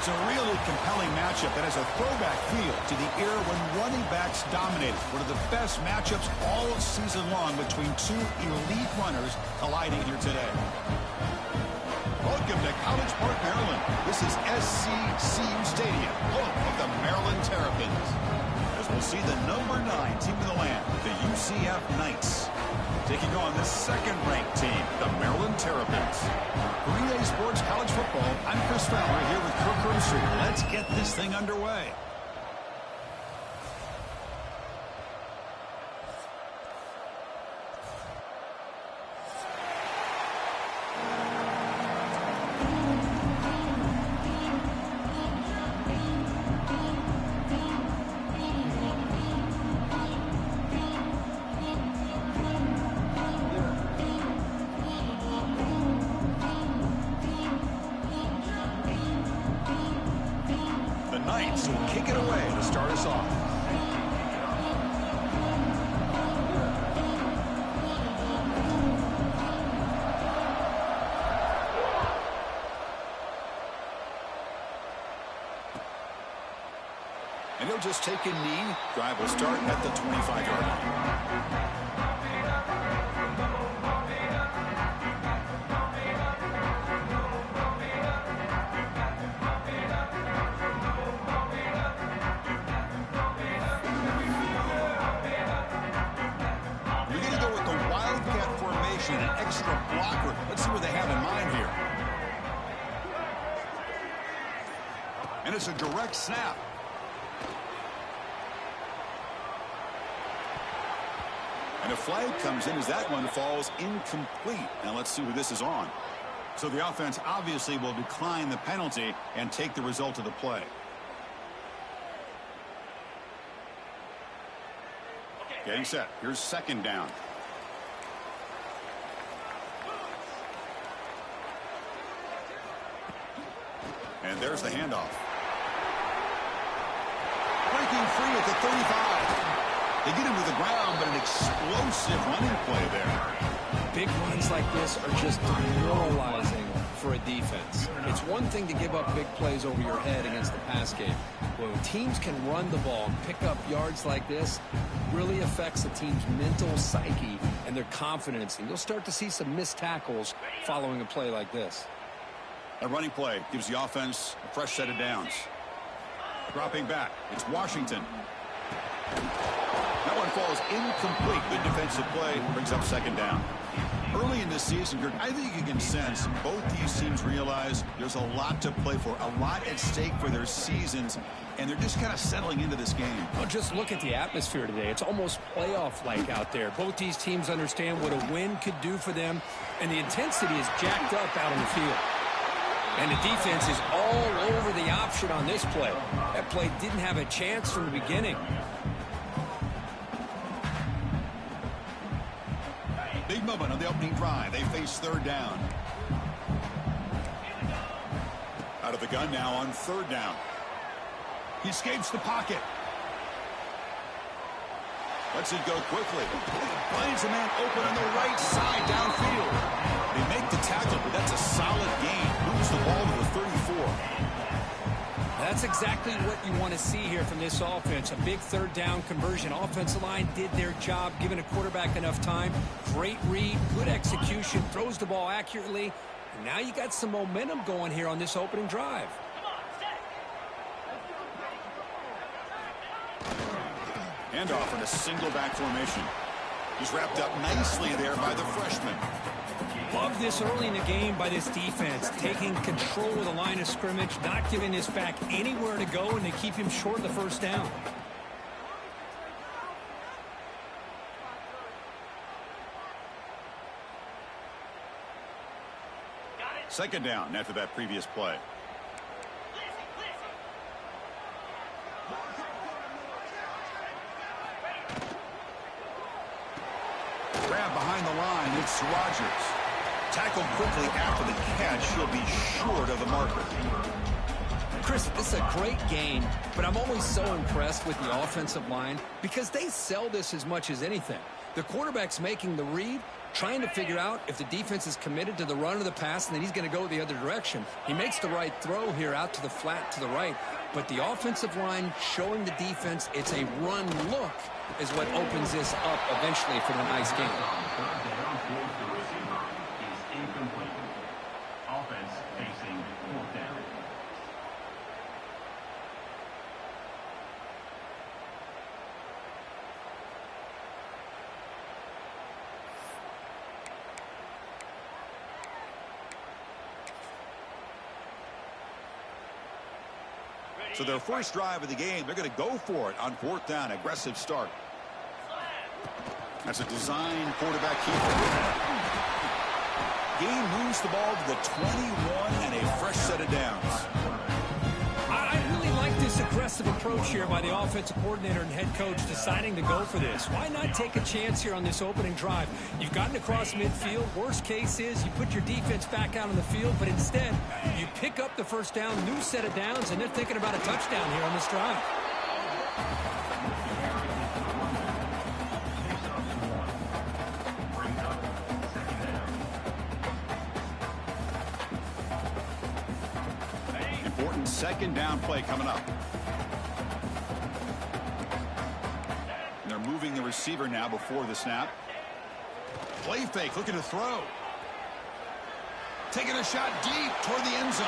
It's a really compelling matchup that has a throwback feel to the era when running backs dominated. One of the best matchups all season long between two elite runners colliding here today. Welcome to College Park, Maryland. This is SCCU Stadium, home of the Maryland Terrapins. As we'll see the number 9 team in the land, the UCF Knights, taking on the second-ranked team, the Maryland Terrapins. For EA Sports College Football, I'm Chris Fowler here with Kirk Herbstreit. Let's get this thing underway. Knights will kick it away to start us off. And he'll just take a knee. Drive will start at the 25-yard line. An extra blocker. Let's see what they have in mind here. And it's a direct snap. And a flag comes in as that one falls incomplete. Now let's see who this is on. So the offense obviously will decline the penalty and take the result of the play. Getting set. Here's second down. And there's the handoff. Breaking free at the 35. They get him to the ground, but an explosive running play there. Big runs like this are just demoralizing for a defense. It's one thing to give up big plays over your head against the pass game. When teams can run the ball and pick up yards like this, it really affects the team's mental psyche and their confidence. And you'll start to see some missed tackles following a play like this. A running play gives the offense a fresh set of downs. Dropping back, it's Washington. That one falls incomplete. Good defensive play brings up second down. Early in this season, I think you can sense both these teams realize there's a lot to play for, a lot at stake for their seasons, and they're just kind of settling into this game. Well, just look at the atmosphere today. It's almost playoff-like out there. Both these teams understand what a win could do for them, and the intensity is jacked up out on the field. And the defense is all over the option on this play. That play didn't have a chance from the beginning. Big moment on the opening drive. They face third down. Out of the gun now on third down. He escapes the pocket. Lets it go quickly. Finds a man open on the right side downfield. They make the tackle, but that's a solid gain. Moves the ball to the 34. That's exactly what you want to see here from this offense. A big third down conversion. Offensive line did their job, giving a quarterback enough time. Great read, good execution, throws the ball accurately. And now you got some momentum going here on this opening drive. Handoff in a single back formation. He's wrapped up nicely there by the freshman. Love this early in the game by this defense, taking control of the line of scrimmage, not giving this back anywhere to go, and they keep him short of the first down. Second down after that previous play. Grab behind the line, it's Rodgers. Tackled quickly after the catch, he'll be short of the marker. Chris, this is a great game, but I'm always so impressed with the offensive line because they sell this as much as anything. The quarterback's making the read, trying to figure out if the defense is committed to the run or the pass, and then he's going to go the other direction. He makes the right throw here out to the flat to the right, but the offensive line showing the defense it's a run look is what opens this up eventually for the nice game. Offense facing fourth down. So their first drive of the game, they're going to go for it on fourth down. Aggressive start. That's a design quarterback keeper. Gain moves the ball to the 21 and a fresh set of downs. I really like this aggressive approach here by the offensive coordinator and head coach deciding to go for this. Why not take a chance here on this opening drive? You've gotten across midfield. Worst case is you put your defense back out on the field, but instead you pick up the first down, new set of downs, and they're thinking about a touchdown here on this drive. Second down play coming up. And they're moving the receiver now before the snap. Play fake, looking to throw. Taking a shot deep toward the end zone.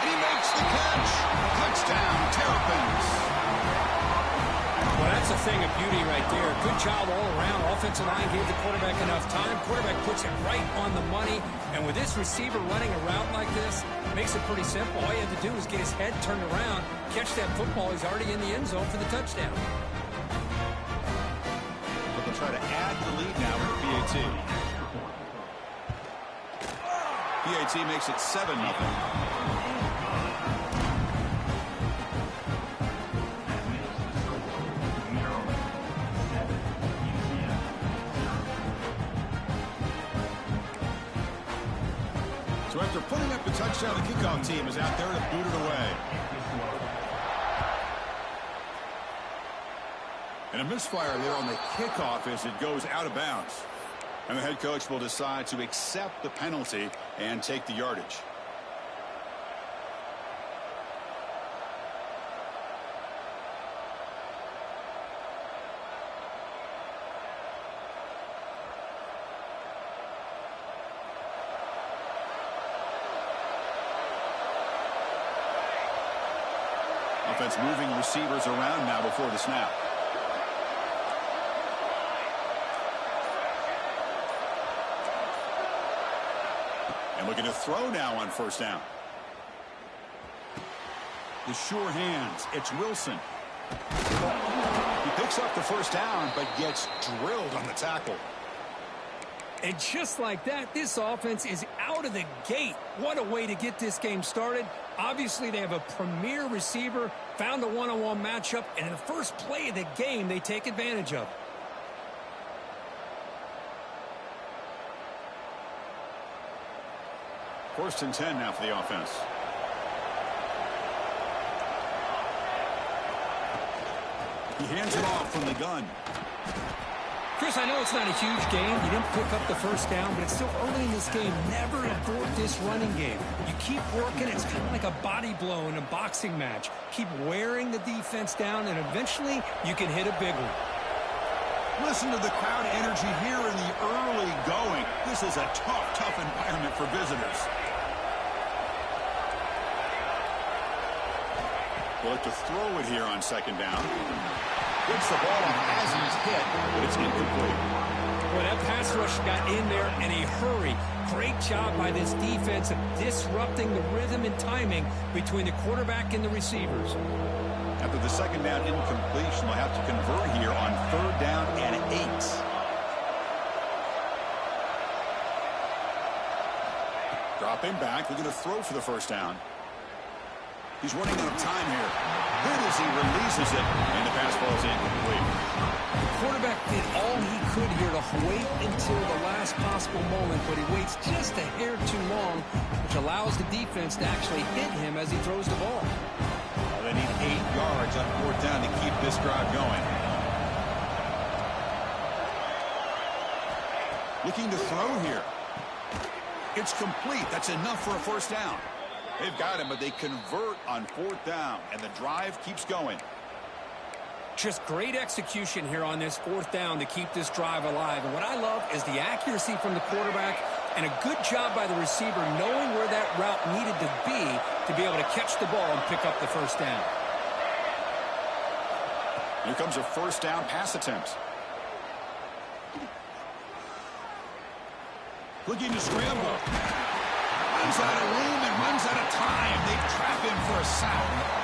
And he makes the catch. Touchdown, Terrapins. Well, that's a thing of beauty right there. Good job all around. Offensive line gave the quarterback enough time. Quarterback puts it right on the money. And with this receiver running a route like this, makes it pretty simple. All you have to do is get his head turned around, catch that football. He's already in the end zone for the touchdown. But they'll try to add the lead now with PAT. PAT makes it 7-0. So after putting up the touchdown, the kickoff team is out there to boot it away. And a misfire there on the kickoff as it goes out of bounds. And the head coach will decide to accept the penalty and take the yardage. Offense moving receivers around now before the snap. And looking to throw now on first down. The sure hands. It's Wilson. He picks up the first down, but gets drilled on the tackle. And just like that, this offense is out of the gate. What a way to get this game started. Obviously, they have a premier receiver, found a one-on-one matchup, and in the first play of the game, they take advantage of it. First and 10 now for the offense. He hands it off from the gun. Chris, I know it's not a huge game. You didn't pick up the first down, but it's still early in this game. Never abort this running game. You keep working. It's kind of like a body blow in a boxing match. Keep wearing the defense down, and eventually you can hit a big one. Listen to the crowd energy here in the early going. This is a tough environment for visitors. They'll look to throw it here on second down. Gets the ball on as he's hit, but it's incomplete. Well, that pass rush got in there in a hurry. Great job by this defense of disrupting the rhythm and timing between the quarterback and the receivers. After the second down incompletion, they'll have to convert here on third down and 8. Dropping back, looking to throw for the first down. He's running out of time here. Good as he releases it, and the pass ball is incomplete. The quarterback did all he could here to wait until the last possible moment, but he waits just a hair too long, which allows the defense to actually hit him as he throws the ball. Well, they need 8 yards on fourth down to keep this drive going. Looking to throw here. It's complete. That's enough for a first down. They've got him, but they convert on fourth down, and the drive keeps going. Just great execution here on this fourth down to keep this drive alive. And what I love is the accuracy from the quarterback and a good job by the receiver knowing where that route needed to be able to catch the ball and pick up the first down. Here comes a first down pass attempt. Looking to scramble. Runs out of room and runs out of time. They trap him for a sack.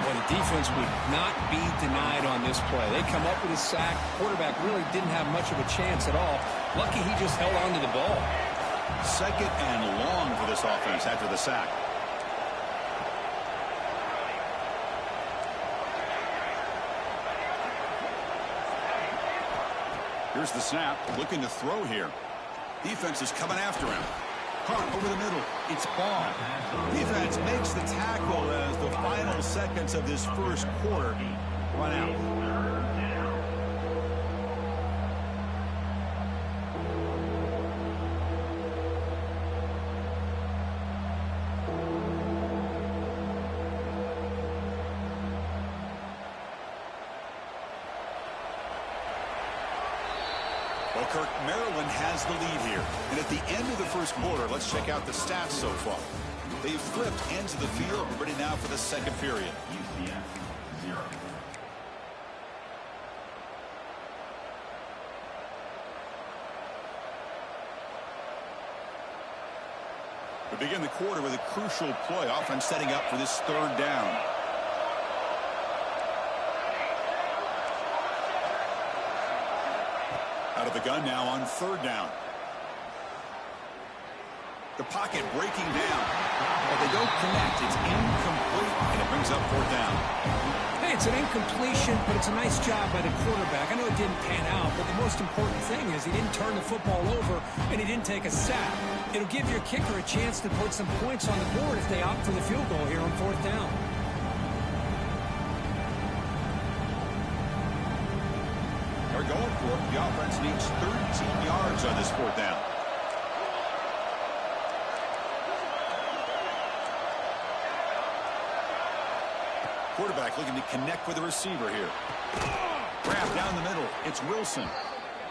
Well, the defense would not be denied on this play. They come up with a sack. Quarterback really didn't have much of a chance at all. Lucky he just held on to the ball. Second and long for this offense after the sack. Here's the snap. Looking to throw here. Defense is coming after him. Hunt over the middle. It's ball. Defense makes the tackle as the final seconds of this first quarter run out. Well, Kirk, Maryland has the lead here. And at the end of the first quarter, let's check out the stats so far. They've flipped into the field. We're ready now for the second period. UCF 0. We begin the quarter with a crucial play. Offense setting up for this third down. Out of the gun now on third down. The pocket breaking down. But they don't connect. It's incomplete, and it brings up fourth down. Hey, it's an incompletion, but it's a nice job by the quarterback. I know it didn't pan out, but the most important thing is he didn't turn the football over, and he didn't take a sack. It'll give your kicker a chance to put some points on the board if they opt for the field goal here on fourth down. They're going for it. The offense needs 13 yards on this fourth down. Quarterback looking to connect with the receiver here. Grab down the middle. It's Wilson.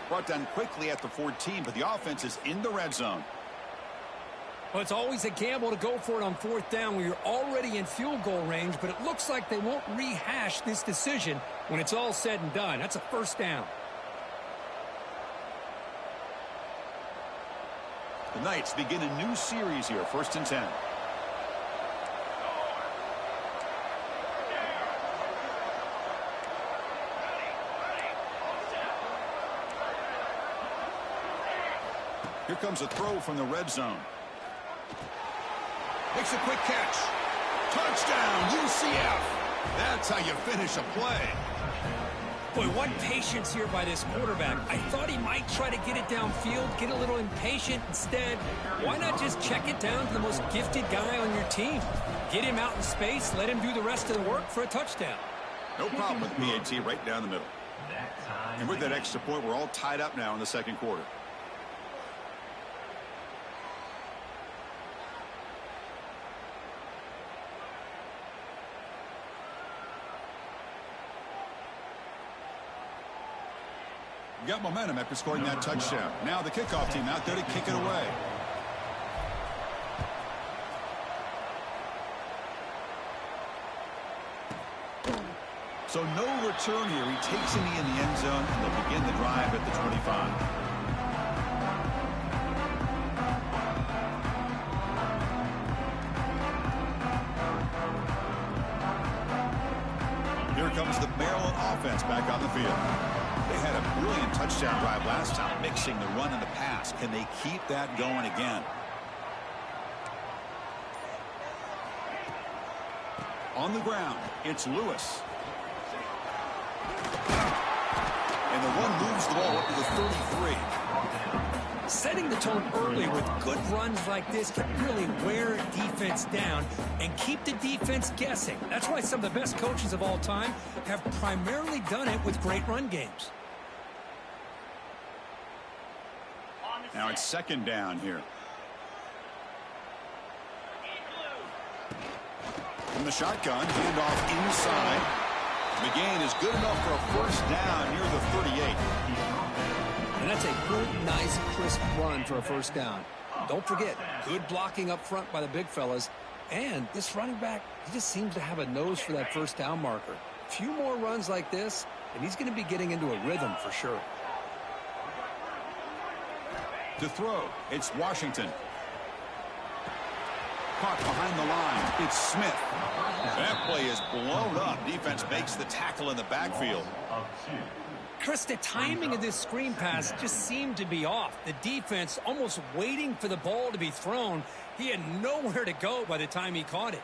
Brought down quickly at the 14, but the offense is in the red zone. Well, it's always a gamble to go for it on fourth down when you're already in field goal range, but it looks like they won't rehash this decision when it's all said and done. That's a first down. The Knights begin a new series here, 1st and 10. Here comes a throw from the red zone. Makes a quick catch. Touchdown, UCF. That's how you finish a play. Boy, what patience here by this quarterback. I thought he might try to get it downfield, get a little impatient. Instead, why not just check it down to the most gifted guy on your team? Get him out in space, let him do the rest of the work for a touchdown. No problem with PAT right down the middle. And with that extra point, we're all tied up now in the second quarter. Got momentum after scoring that touchdown. Now the kickoff team out there to kick it away. So no return here. He takes it in the end zone, and they'll begin the drive at the 25. Here comes the Maryland offense back on the field. They had a brilliant touchdown drive last time, mixing the run and the pass. Can they keep that going again? On the ground, it's Lewis. And the one moves the ball up to the 33. Setting the tone early with good runs like this can really wear defense down and keep the defense guessing. That's why some of the best coaches of all time have primarily done it with great run games. Now it's second down here. From the shotgun, handoff inside. The gain is good enough for a first down near the 38. And that's a good, nice, crisp run for a first down. Don't forget, good blocking up front by the big fellas. And this running back, he just seems to have a nose for that first down marker. A few more runs like this, and he's going to be getting into a rhythm for sure. To throw, it's Washington. Caught behind the line, it's Smith. That play is blown up. Defense makes the tackle in the backfield. Chris, the timing of this screen pass just seemed to be off. The defense almost waiting for the ball to be thrown. He had nowhere to go by the time he caught it.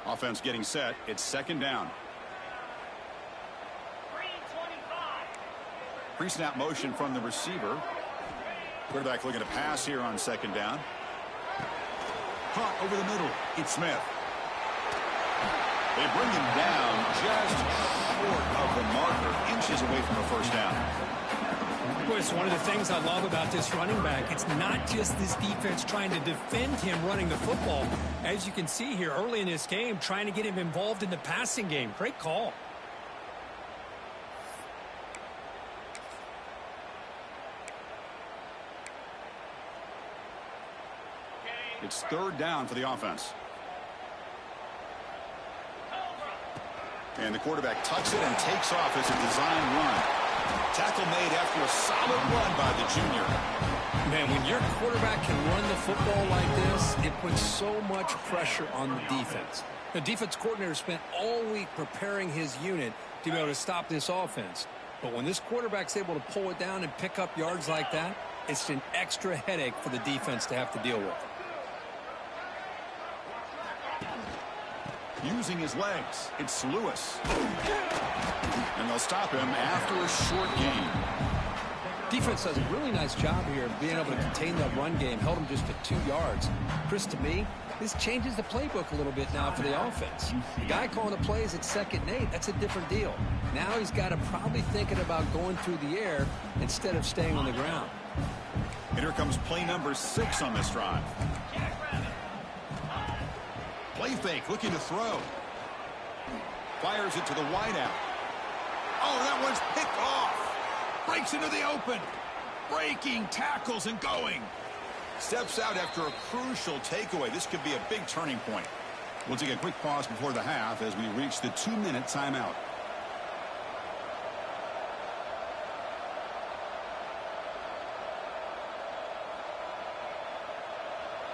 Offense getting set. It's second down. Pre-snap motion from the receiver. Quarterback looking to pass here on second down. Caught over the middle. It's Smith. They bring him down just short of the marker, inches away from a first down. Boy, it's one of the things I love about this running back. It's not just this defense trying to defend him running the football. As you can see here early in this game, trying to get him involved in the passing game. Great call. It's third down for the offense. And the quarterback tucks it and takes off as a design run. Tackle made after a solid run by the junior. Man, when your quarterback can run the football like this, it puts so much pressure on the defense. The defense coordinator spent all week preparing his unit to be able to stop this offense. But when this quarterback's able to pull it down and pick up yards like that, it's an extra headache for the defense to have to deal with. Using his legs, it's Lewis. And they'll stop him after a short gain. Defense does a really nice job here of being able to contain that run game. Held him just to 2 yards. Chris, to me, this changes the playbook a little bit now for the offense. The guy calling the plays at 2nd and 8, that's a different deal. Now he's got to probably thinking about going through the air instead of staying on the ground. And here comes play number 6 on this drive. Play fake, looking to throw. Fires it to the wideout. Oh, that one's picked off. Breaks into the open. Breaking tackles and going. Steps out after a crucial takeaway. This could be a big turning point. We'll take a quick pause before the half as we reach the 2-minute timeout.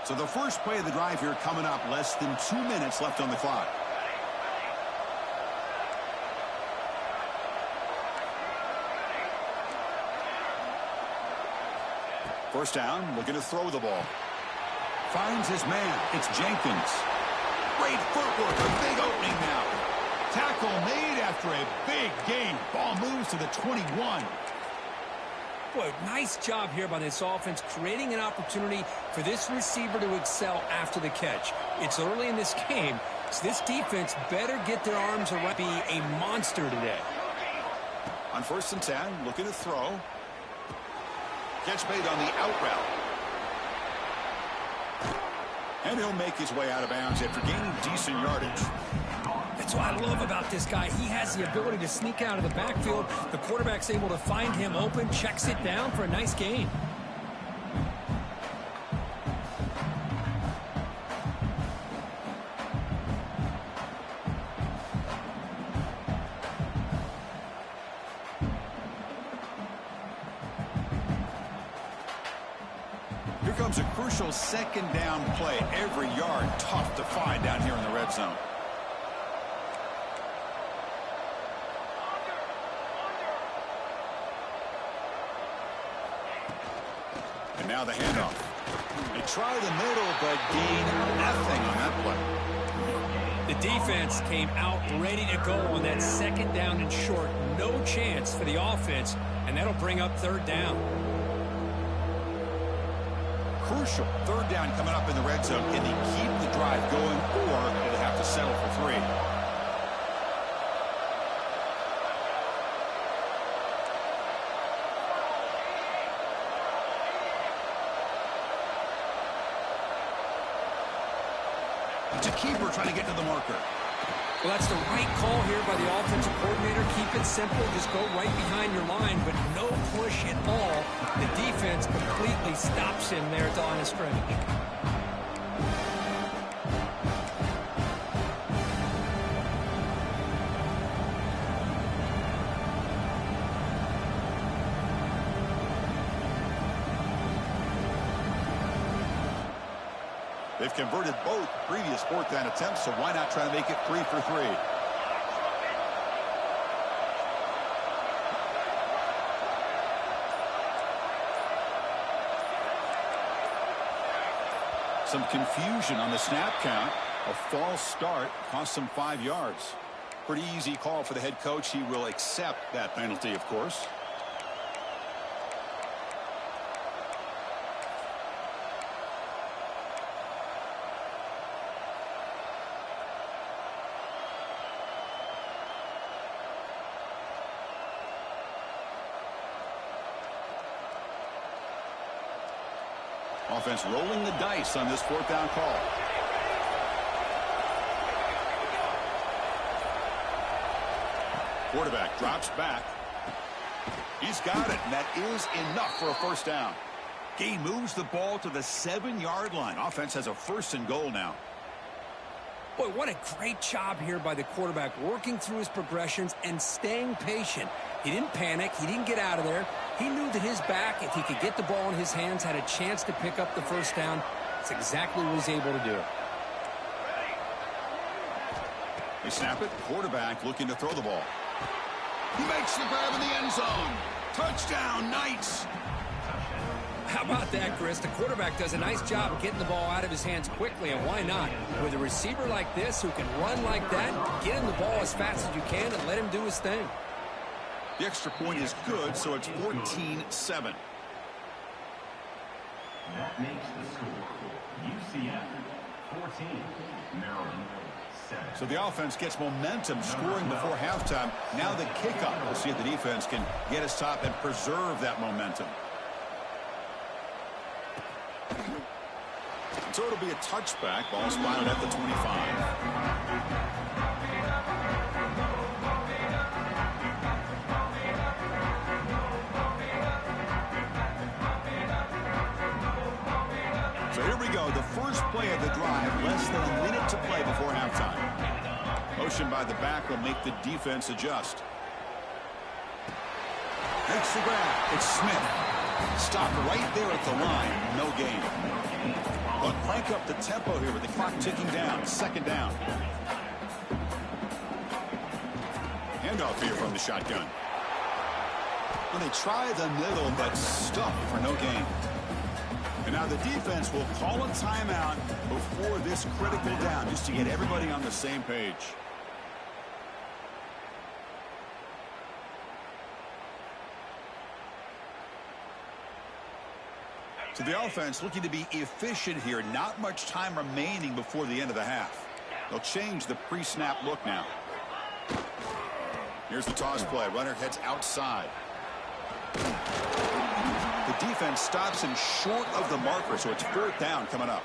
So the first play of the drive here coming up, less than 2 minutes left on the clock. First down, looking to throw the ball. Finds his man. It's Jenkins. Great footwork, a big opening now. Tackle made after a big gain. Ball moves to the 21. Boy, nice job here by this offense, creating an opportunity for this receiver to excel after the catch. It's early in this game, so this defense better get their arms around, be a monster today. On 1st and 10, looking to throw. Catch made on the out route. And he'll make his way out of bounds after gaining decent yardage. That's what I love about this guy. He has the ability to sneak out of the backfield. The quarterback's able to find him open, checks it down for a nice gain. Here comes a crucial 2nd down play. Every yard tough to find down here in the red zone. And now the handoff. They try the middle, but gain nothing on that play. The defense came out ready to go on that 2nd down and short. No chance for the offense, and that'll bring up 3rd down. Crucial 3rd down coming up in the red zone. Can they keep the drive going, or will they have to settle for 3? It's a keeper trying to get to the marker. Well, that's the right call here by the offensive coordinator. Keep it simple. Just go right behind your line, but no push at all. The defense completely stops him there at the line of scrimmage. They've converted both previous fourth down attempts, so why not try to make it 3 for 3? Some confusion on the snap count. A false start cost them 5 yards. Pretty easy call for the head coach. He will accept that penalty, of course. Offense rolling the dice on this fourth down call. Quarterback drops back. He's got it, and that is enough for a first down. Gain moves the ball to the 7-yard line. Offense has a 1st and goal now. Boy, what a great job here by the quarterback, working through his progressions and staying patient. He didn't panic. He didn't get out of there. He knew that his back, if he could get the ball in his hands, had a chance to pick up the first down. That's exactly what he was able to do. They snap it. Quarterback looking to throw the ball. He makes the grab in the end zone. Touchdown, Knights. How about that, Chris? The quarterback does a nice job of getting the ball out of his hands quickly, and why not? With a receiver like this who can run like that, get him the ball as fast as you can and let him do his thing. The extra point is good, so it's 14-7. That makes the score UCF 14, Maryland 7. So the offense gets momentum scoring before halftime. Now the kickoff. We'll see if the defense can get us top and preserve that momentum. So it'll be a touchback. Ball spotted at the 25. So here we go, the first play of the drive, less than a minute to play before halftime. Motion by the back will make the defense adjust. Makes the grab. It's Smith. Stopped right there at the line. No gain. But crank up the tempo here with the clock ticking down. 2nd down. Handoff here from the shotgun. When they try the middle, but stuffed for no gain. And now the defense will call a timeout before this critical down, just to get everybody on the same page. So the offense looking to be efficient here. Not much time remaining before the end of the half. They'll change the pre-snap look now. Here's the toss play. Runner heads outside. The defense stops him short of the marker, so it's 4th down coming up.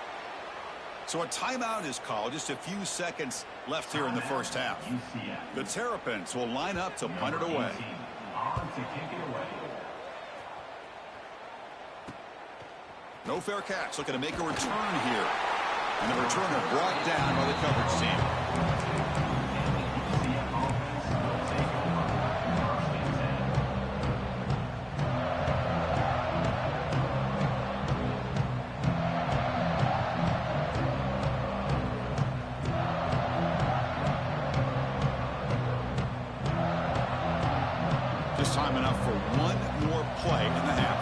So a timeout is called. Just a few seconds left here in the first half. The Terrapins will line up to punt it away. No fair catch. Looking to make a return here. And the returner brought down by the coverage team. Time enough for one more play in the half.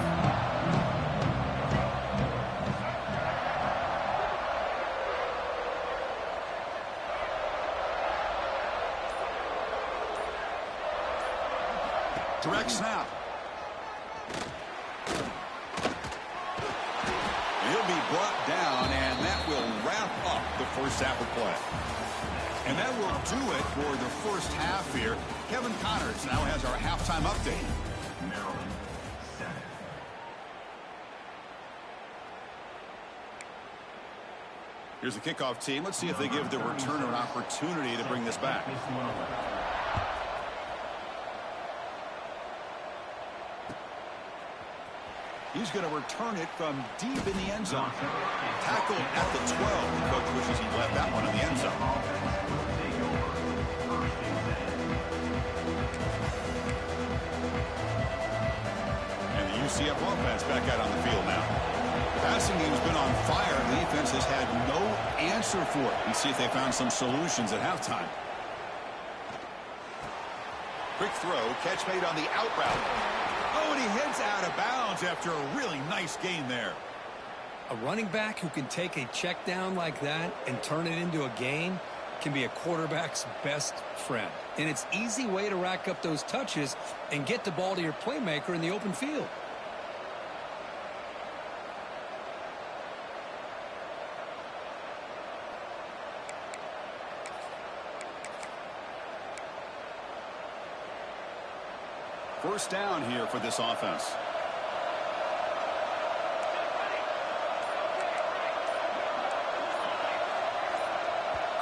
Direct snap. He'll be brought down, and that will wrap up the first half of play. And that will do it for the first half here. Kevin Connors now has our halftime update. Maryland 7. Here's the kickoff team. Let's see if they give the returner an opportunity to bring this back. He's going to return it from deep in the end zone. Tackled at the 12. The coach wishes he left that one in the end zone. And the UCF offense back out on the field now. The passing game's been on fire. The defense has had no answer for it. Let's see if they found some solutions at halftime. Quick throw. Catch made on the out route. Oh, and he heads out of bounds after a really nice gain there. A running back who can take a check down like that and turn it into a gain can be a quarterback's best friend. And it's an easy way to rack up those touches and get the ball to your playmaker in the open field. First down here for this offense.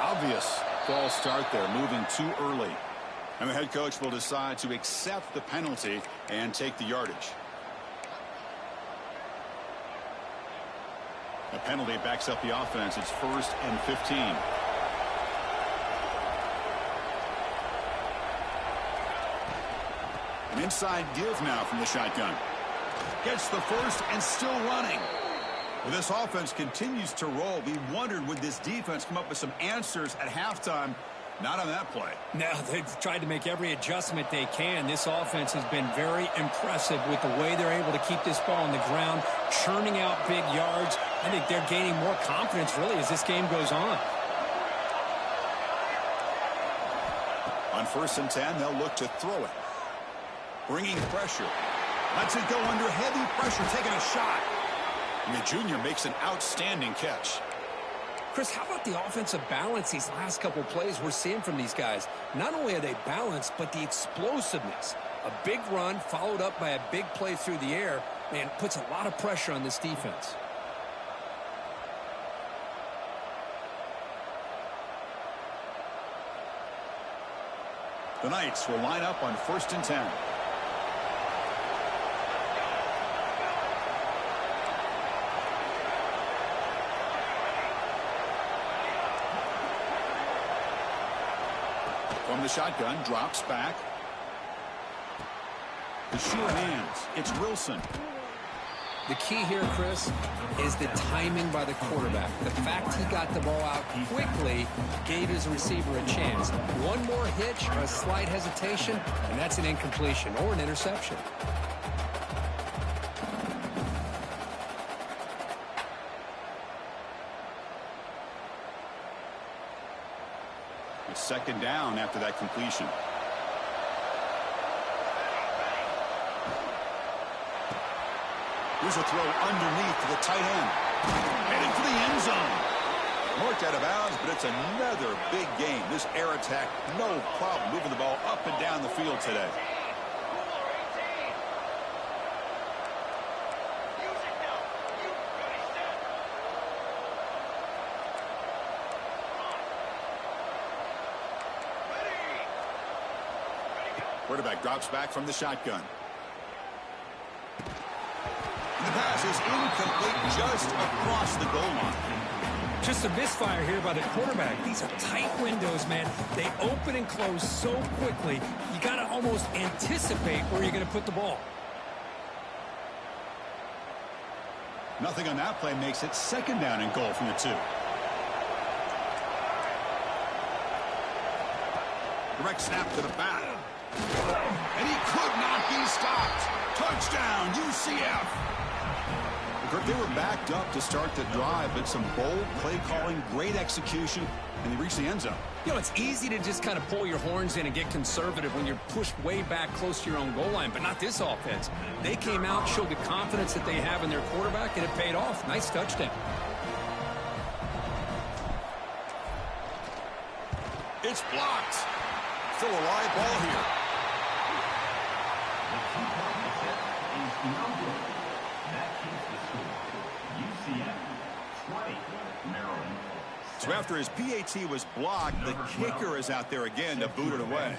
Obvious false start there, moving too early. And the head coach will decide to accept the penalty and take the yardage. The penalty backs up the offense. It's 1st and 15. An inside give now from the shotgun. Gets the first and still running. Well, this offense continues to roll. We wondered, would this defense come up with some answers at halftime? Not on that play. Now they've tried to make every adjustment they can. This offense has been very impressive with the way they're able to keep this ball on the ground, churning out big yards. I think they're gaining more confidence, really, as this game goes on. On 1st and 10, they'll look to throw it. Bringing pressure. Lets it go under heavy pressure, taking a shot. And the junior makes an outstanding catch. Chris, how about the offensive balance these last couple plays we're seeing from these guys? Not only are they balanced, but the explosiveness. A big run followed up by a big play through the air, man, puts a lot of pressure on this defense. The Knights will line up on 1st and 10. From the shotgun, drops back. The sure hands. It's Wilson. The key here, Chris, is the timing by the quarterback. The fact he got the ball out quickly gave his receiver a chance. One more hitch or a slight hesitation, and that's an incompletion or an interception. It's 2nd down after that completion. Here's a throw underneath to the tight end. Heading for the end zone. Marked out of bounds, but it's another big game. This air attack, no problem moving the ball up and down the field today. Quarterback drops back from the shotgun. And the pass is incomplete just across the goal line. Just a misfire here by the quarterback. These are tight windows, man. They open and close so quickly, you got to almost anticipate where you're going to put the ball. Nothing on that play makes it 2nd down and goal from the 2. Direct snap to the back. And he could not be stopped. Touchdown, UCF. They were backed up to start the drive, but some bold play calling, great execution, and they reached the end zone. You know, it's easy to just kind of pull your horns in and get conservative when you're pushed way back close to your own goal line, but not this offense. They came out, showed the confidence that they have in their quarterback, and it paid off. Nice touchdown. It's blocked. Still a live ball here. That keeps the score. UCF 20, Maryland So after his PAT was blocked, the kicker is out there again to boot it away.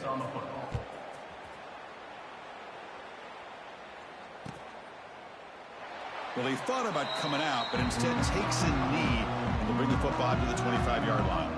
Well, he thought about coming out, but instead takes a knee and will bring the football out to the 25-yard line.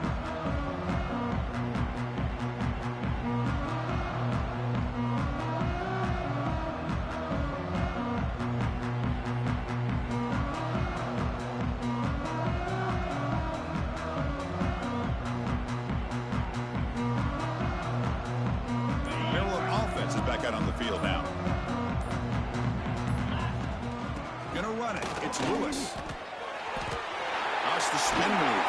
Back out on the field now. Gonna run it. It's Lewis. That's the spin move.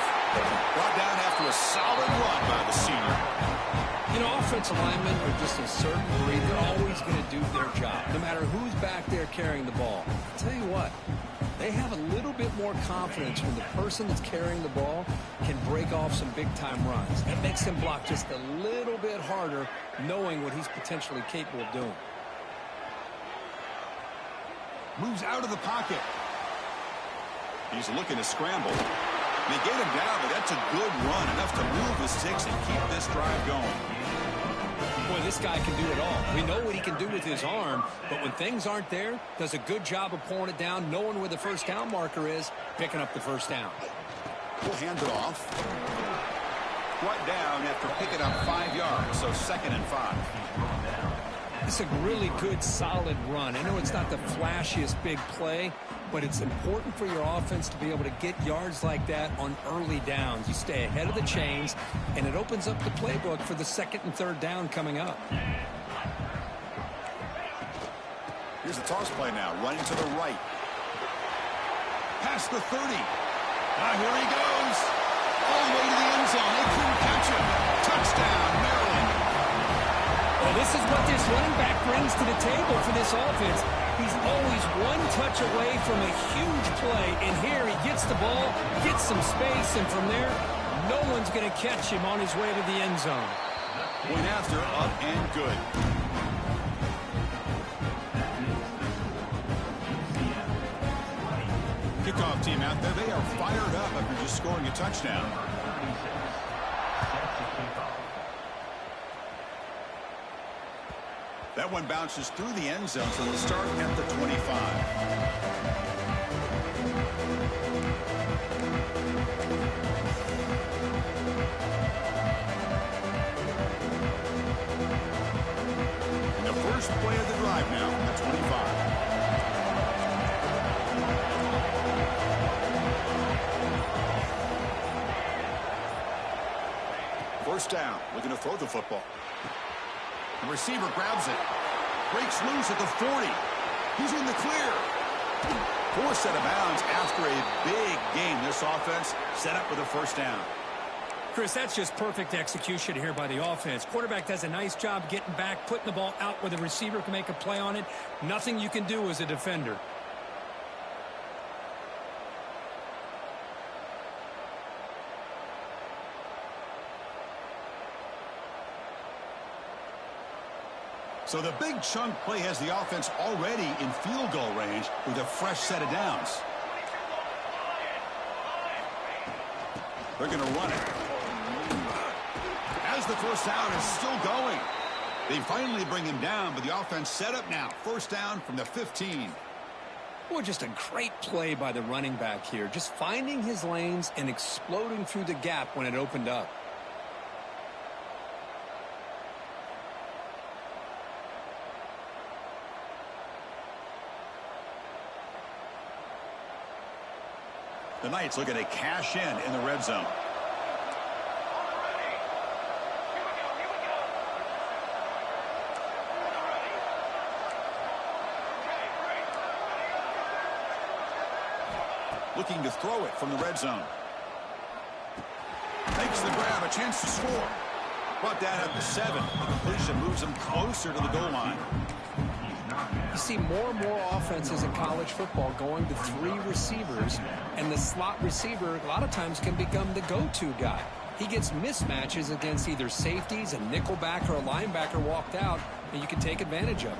Brought down after a solid run by the senior. You know, offensive linemen are just a certain breed. They're always going to do their job, no matter who's back there carrying the ball. I'll tell you what, they have a little bit more confidence when the person that's carrying the ball can break off some big-time runs. It makes him block just a little bit harder, knowing what he's potentially capable of doing. Moves out of the pocket. He's looking to scramble. They get him down, but that's a good run, enough to move the sticks and keep this drive going. Boy, this guy can do it all. We know what he can do with his arm, but when things aren't there, does a good job of pulling it down, knowing where the first down marker is, picking up the first down. We'll hand it off. Brought down after picking up 5 yards, so 2nd and 5. It's a really good, solid run. I know it's not the flashiest big play, but it's important for your offense to be able to get yards like that on early downs. You stay ahead of the chains, and it opens up the playbook for the 2nd and 3rd down coming up. Here's the toss play now, running to the right. Past the 30. Here he goes. All the way to the end zone. They couldn't catch him. Touchdown, Maryland. Well, this is what this running back brings to the table for this offense. He's always one touch away from a huge play, and here he gets the ball, gets some space, and from there, no one's going to catch him on his way to the end zone. Point after, up and good. Kickoff team out there, they are fired up after just scoring a touchdown. That one bounces through the end zone, so they'll start at the 25. And the first play of the drive now from the 25. First down, looking to throw the football. The receiver grabs it. Breaks loose at the 40. He's in the clear. 4 set of bounds after a big game. This offense set up with a first down. Chris, that's just perfect execution here by the offense. Quarterback does a nice job getting back, putting the ball out where the receiver can make a play on it. Nothing you can do as a defender. So the big chunk play has the offense already in field goal range with a fresh set of downs. They're going to run it. As the first down is still going. They finally bring him down, but the offense set up now. First down from the 15. Boy, just a great play by the running back here. Just finding his lanes and exploding through the gap when it opened up. The Knights looking to cash in the red zone. Looking to throw it from the red zone. Makes the grab, a chance to score. Brought down at the 7. The completion moves them closer to the goal line. You see more and more offenses in college football going to 3 receivers, and the slot receiver a lot of times can become the go-to guy. He gets mismatches against either safeties, a nickelback, or a linebacker walked out, and you can take advantage of it.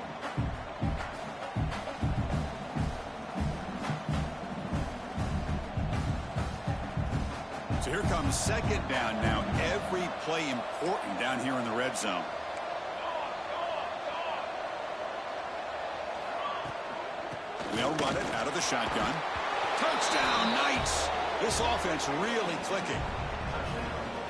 So here comes second down now. Every play important down here in the red zone. They'll run it out of the shotgun. Touchdown, Knights! This offense really clicking.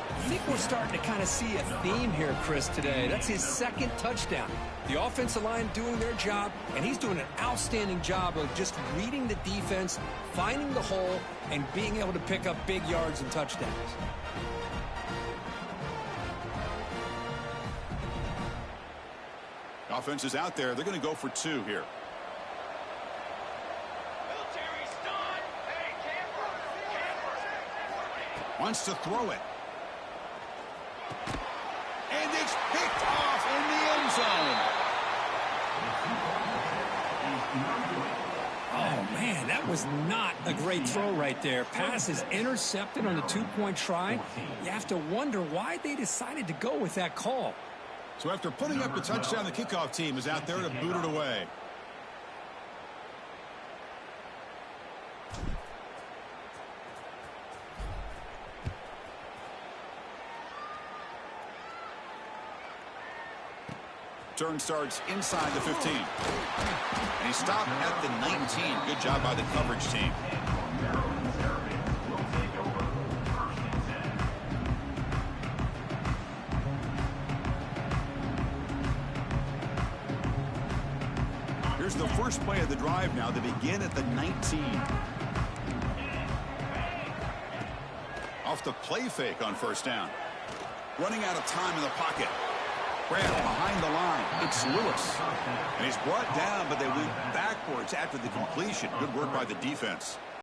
I think we're starting to kind of see a theme here, Chris, today. That's his second touchdown. The offensive line doing their job, and he's doing an outstanding job of just reading the defense, finding the hole, and being able to pick up big yards and touchdowns. Offense is out there. They're going to go for 2 here. Wants to throw it. And it's picked off in the end zone. Oh, man, that was not a great throw right there. Pass is intercepted on the 2-point try. You have to wonder why they decided to go with that call. So after putting up the touchdown, the kickoff team is out there to boot it away. Turn starts inside the 15. And he stopped at the 19. Good job by the coverage team. Here's the first play of the drive now. They begin at the 19. Off the play fake on first down. Running out of time in the pocket. Grant behind the line. It's Lewis. And he's brought down, but they went backwards after the completion. Good work by the defense.